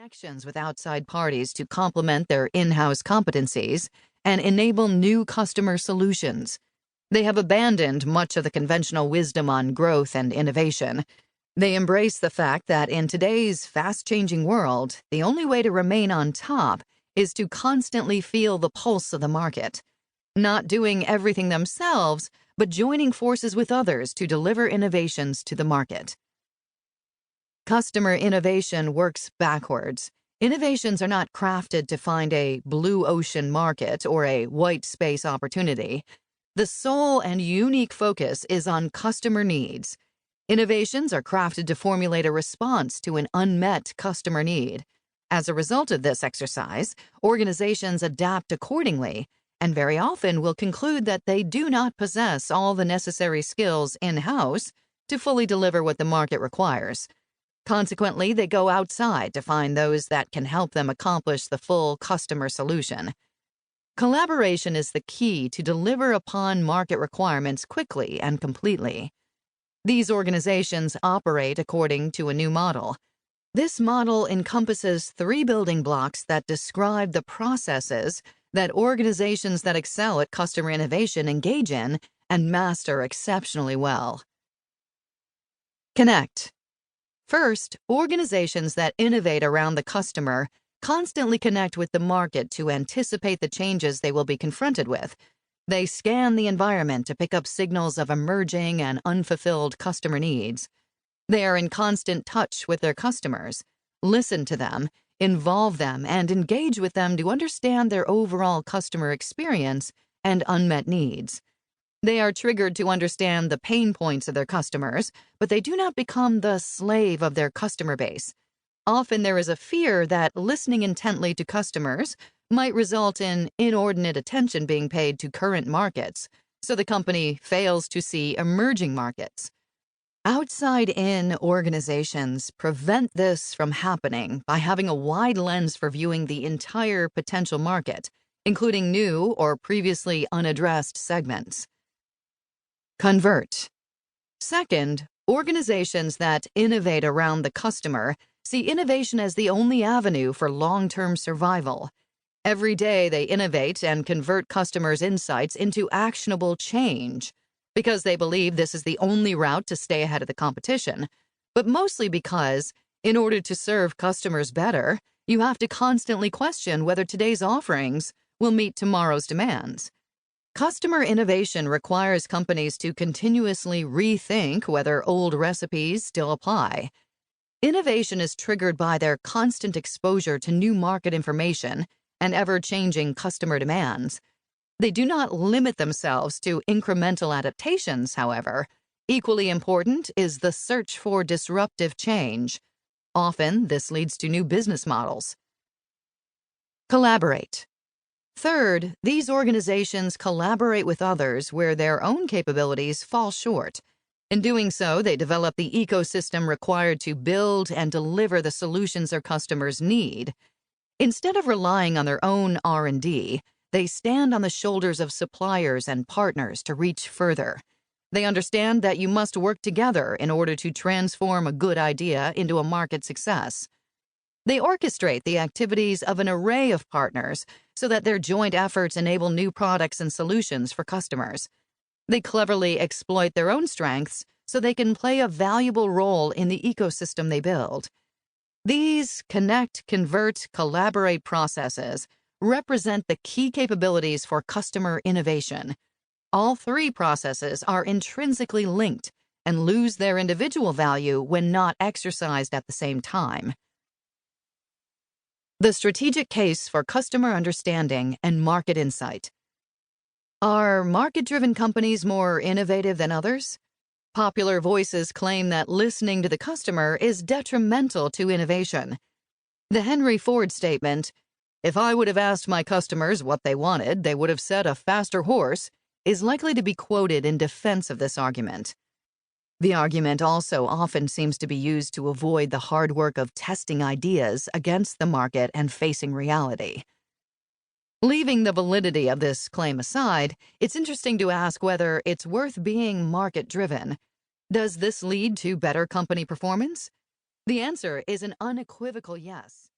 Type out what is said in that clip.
connections with outside parties to complement their in-house competencies and enable new customer solutions. They have abandoned much of the conventional wisdom on growth and innovation. They embrace the fact that in today's fast-changing world, the only way to remain on top is to constantly feel the pulse of the market, not doing everything themselves, but joining forces with others to deliver innovations to the market. Customer innovation works backwards. Innovations are not crafted to find a blue ocean market or a white space opportunity. The sole and unique focus is on customer needs. Innovations are crafted to formulate a response to an unmet customer need. As a result of this exercise, organizations adapt accordingly and very often will conclude that they do not possess all the necessary skills in-house to fully deliver what the market requires. Consequently, they go outside to find those that can help them accomplish the full customer solution. Collaboration is the key to deliver upon market requirements quickly and completely. These organizations operate according to a new model. This model encompasses 3 building blocks that describe the processes that organizations that excel at customer innovation engage in and master exceptionally well. Connect. First, organizations that innovate around the customer constantly connect with the market to anticipate the changes they will be confronted with. They scan the environment to pick up signals of emerging and unfulfilled customer needs. They are in constant touch with their customers, listen to them, involve them, and engage with them to understand their overall customer experience and unmet needs. They are triggered to understand the pain points of their customers, but they do not become the slave of their customer base. Often there is a fear that listening intently to customers might result in inordinate attention being paid to current markets, so the company fails to see emerging markets. Outside-in organizations prevent this from happening by having a wide lens for viewing the entire potential market, including new or previously unaddressed segments. Convert. Second, organizations that innovate around the customer see innovation as the only avenue for long-term survival. Every day they innovate and convert customers' insights into actionable change because they believe this is the only route to stay ahead of the competition, but mostly because, in order to serve customers better, you have to constantly question whether today's offerings will meet tomorrow's demands. Customer innovation requires companies to continuously rethink whether old recipes still apply. Innovation is triggered by their constant exposure to new market information and ever-changing customer demands. They do not limit themselves to incremental adaptations, however. Equally important is the search for disruptive change. Often, this leads to new business models. Collaborate. Third, these organizations collaborate with others where their own capabilities fall short. In doing so, they develop the ecosystem required to build and deliver the solutions their customers need. Instead of relying on their own R&D, they stand on the shoulders of suppliers and partners to reach further. They understand that you must work together in order to transform a good idea into a market success. They orchestrate the activities of an array of partners so that their joint efforts enable new products and solutions for customers. They cleverly exploit their own strengths so they can play a valuable role in the ecosystem they build. These connect, convert, collaborate processes represent the key capabilities for customer innovation. All 3 processes are intrinsically linked and lose their individual value when not exercised at the same time. The strategic case for customer understanding and market insight. Are market-driven companies more innovative than others? Popular voices claim that listening to the customer is detrimental to innovation. The Henry Ford statement, "If I would have asked my customers what they wanted, they would have said a faster horse," is likely to be quoted in defense of this argument. The argument also often seems to be used to avoid the hard work of testing ideas against the market and facing reality. Leaving the validity of this claim aside, it's interesting to ask whether it's worth being market-driven. Does this lead to better company performance? The answer is an unequivocal yes.